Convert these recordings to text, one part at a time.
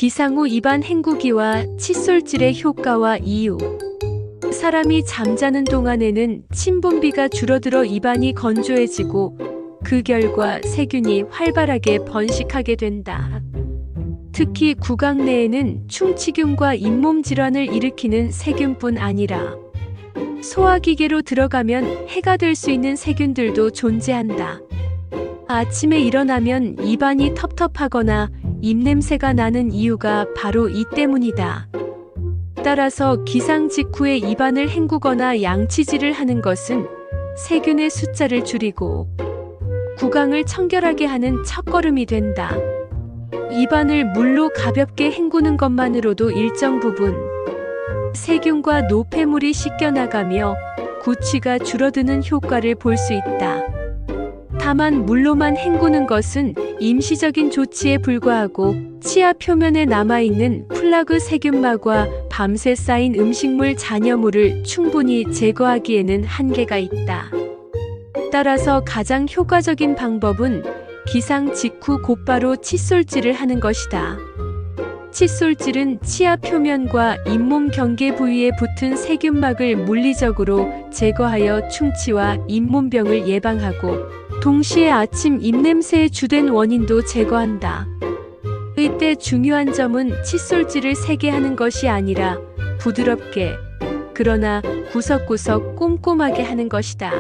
기상후 입안 헹구기와 칫솔질의 효과와 이유. 사람이 잠자는 동안에는 침분비가 줄어들어 입안이 건조해지고 그 결과 세균이 활발하게 번식하게 된다. 특히 구강 내에는 충치균과 잇몸 질환을 일으키는 세균뿐 아니라 소화기계로 들어가면 해가 될 수 있는 세균들도 존재한다. 아침에 일어나면 입안이 텁텁하거나 입냄새가 나는 이유가 바로 이 때문이다. 따라서 기상 직후에 입안을 헹구거나 양치질을 하는 것은 세균의 숫자를 줄이고 구강을 청결하게 하는 첫걸음이 된다. 입안을 물로 가볍게 헹구는 것만으로도 일정 부분 세균과 노폐물이 씻겨나가며 구취가 줄어드는 효과를 볼 수 있다. 다만 물로만 헹구는 것은 임시적인 조치에 불과하고 치아 표면에 남아있는 플라그 세균막과 밤새 쌓인 음식물 잔여물을 충분히 제거하기에는 한계가 있다. 따라서 가장 효과적인 방법은 기상 직후 곧바로 칫솔질을 하는 것이다. 칫솔질은 치아 표면과 잇몸 경계 부위에 붙은 세균막을 물리적으로 제거하여 충치와 잇몸병을 예방하고 동시에 아침 입냄새의 주된 원인도 제거한다. 이때 중요한 점은 칫솔질을 세게 하는 것이 아니라 부드럽게, 그러나 구석구석 꼼꼼하게 하는 것이다.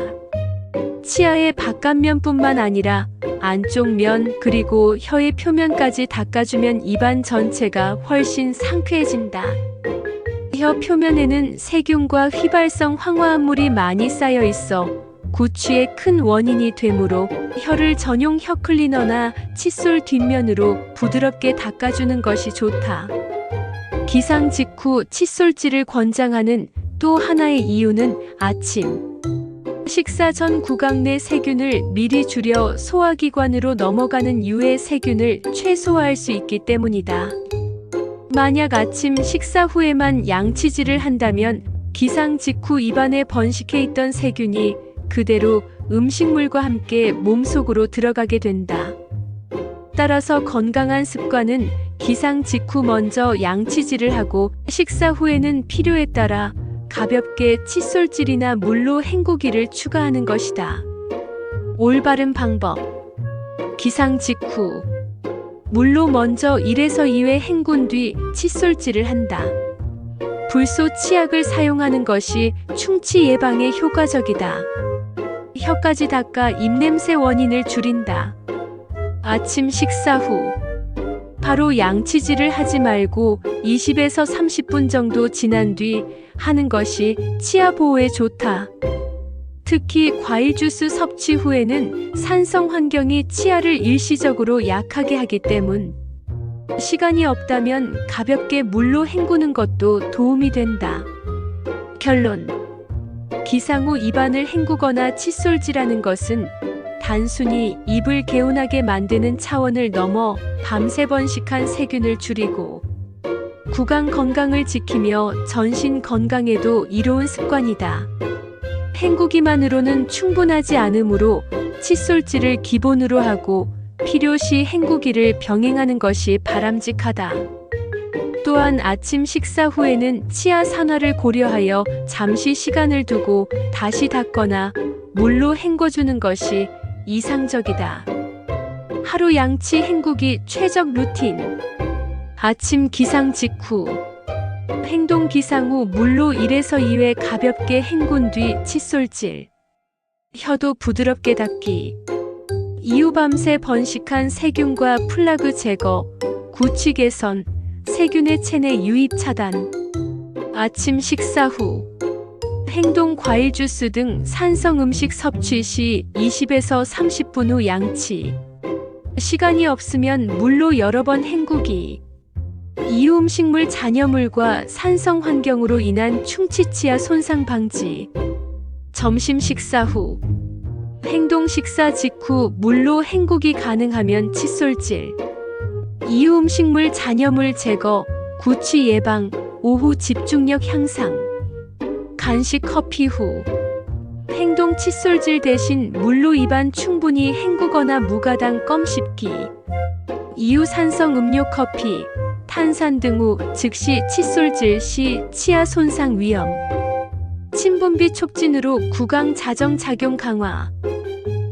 치아의 바깥면뿐만 아니라 안쪽 면 그리고 혀의 표면까지 닦아주면 입안 전체가 훨씬 상쾌해진다. 혀 표면에는 세균과 휘발성 황화합물이 많이 쌓여 있어 구취의 큰 원인이 되므로 혀를 전용 혀클리너나 칫솔 뒷면으로 부드럽게 닦아주는 것이 좋다. 기상 직후 칫솔질을 권장하는 또 하나의 이유는 아침 식사 전 구강 내 세균을 미리 줄여 소화기관으로 넘어가는 유해 세균을 최소화할 수 있기 때문이다. 만약 아침 식사 후에만 양치질을 한다면 기상 직후 입안에 번식해 있던 세균이 그대로 음식물과 함께 몸속으로 들어가게 된다. 따라서 건강한 습관은 기상 직후 먼저 양치질을 하고 식사 후에는 필요에 따라 가볍게 칫솔질이나 물로 헹구기를 추가하는 것이다. 올바른 방법. 기상 직후 물로 먼저 1에서 2회 헹군 뒤 칫솔질을 한다. 불소 치약을 사용하는 것이 충치 예방에 효과적이다. 혀까지 닦아 입냄새 원인을 줄인다. 아침 식사 후 바로 양치질을 하지 말고 20에서 30분 정도 지난 뒤 하는 것이 치아 보호에 좋다. 특히 과일 주스 섭취 후에는 산성 환경이 치아를 일시적으로 약하게 하기 때문 시간이 없다면 가볍게 물로 헹구는 것도 도움이 된다. 결론. 기상 후 입안을 헹구거나 칫솔질하는 것은 단순히 입을 개운하게 만드는 차원을 넘어 밤새 번식한 세균을 줄이고 구강 건강을 지키며 전신 건강에도 이로운 습관이다. 헹구기만으로는 충분하지 않으므로 칫솔질을 기본으로 하고 필요시 헹구기를 병행하는 것이 바람직하다. 또한 아침 식사 후에는 치아 산화를 고려하여 잠시 시간을 두고 다시 닦거나 물로 헹궈주는 것이 이상적이다. 하루 양치 헹구기 최적 루틴. 아침 기상 직후 행동 기상 후 물로 1에서 2회 가볍게 헹군 뒤 칫솔질. 혀도 부드럽게 닦기. 이후 밤새 번식한 세균과 플라그 제거, 구취 개선, 세균의 체내 유입 차단. 아침 식사 후 행동 과일 주스 등 산성 음식 섭취 시 20에서 30분 후 양치. 시간이 없으면 물로 여러 번 헹구기. 이후 음식물 잔여물과 산성 환경으로 인한 충치치아 손상 방지. 점심 식사 후 행동 식사 직후 물로 헹구기 가능하면 칫솔질. 이후 음식물 잔여물 제거, 구취 예방, 오후 집중력 향상. 간식 커피 후 행동 칫솔질 대신 물로 입안 충분히 헹구거나 무가당 껌 씹기. 이후 산성 음료 커피, 탄산 등 후 즉시 칫솔질 시 치아 손상 위험. 침분비 촉진으로 구강 자정 작용 강화.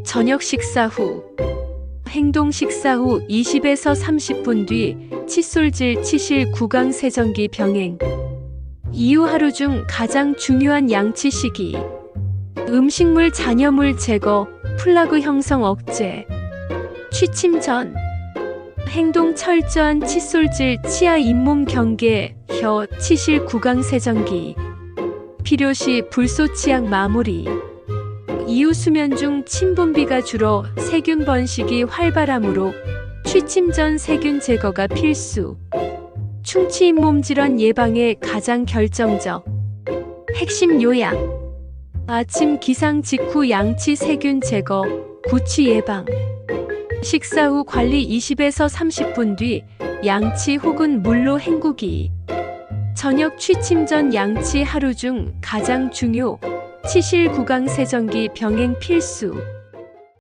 저녁 식사 후. 행동 식사 후 20에서 30분 뒤 칫솔질 치실 구강 세정기 병행. 이후 하루 중 가장 중요한 양치 시기. 음식물 잔여물 제거, 플라그 형성 억제. 취침 전. 행동 철저한 칫솔질 치아 잇몸 경계, 혀, 치실 구강 세정기. 필요시 불소 치약 마무리. 이후 수면 중 침분비가 줄어 세균 번식이 활발하므로 취침 전 세균 제거가 필수. 충치 잇몸 질환 예방에 가장 결정적. 핵심 요약. 아침 기상 직후 양치 세균 제거, 구취 예방. 식사 후 관리 20에서 30분 뒤 양치 혹은 물로 헹구기. 저녁 취침 전 양치 하루 중 가장 중요. 치실 구강 세정기 병행 필수.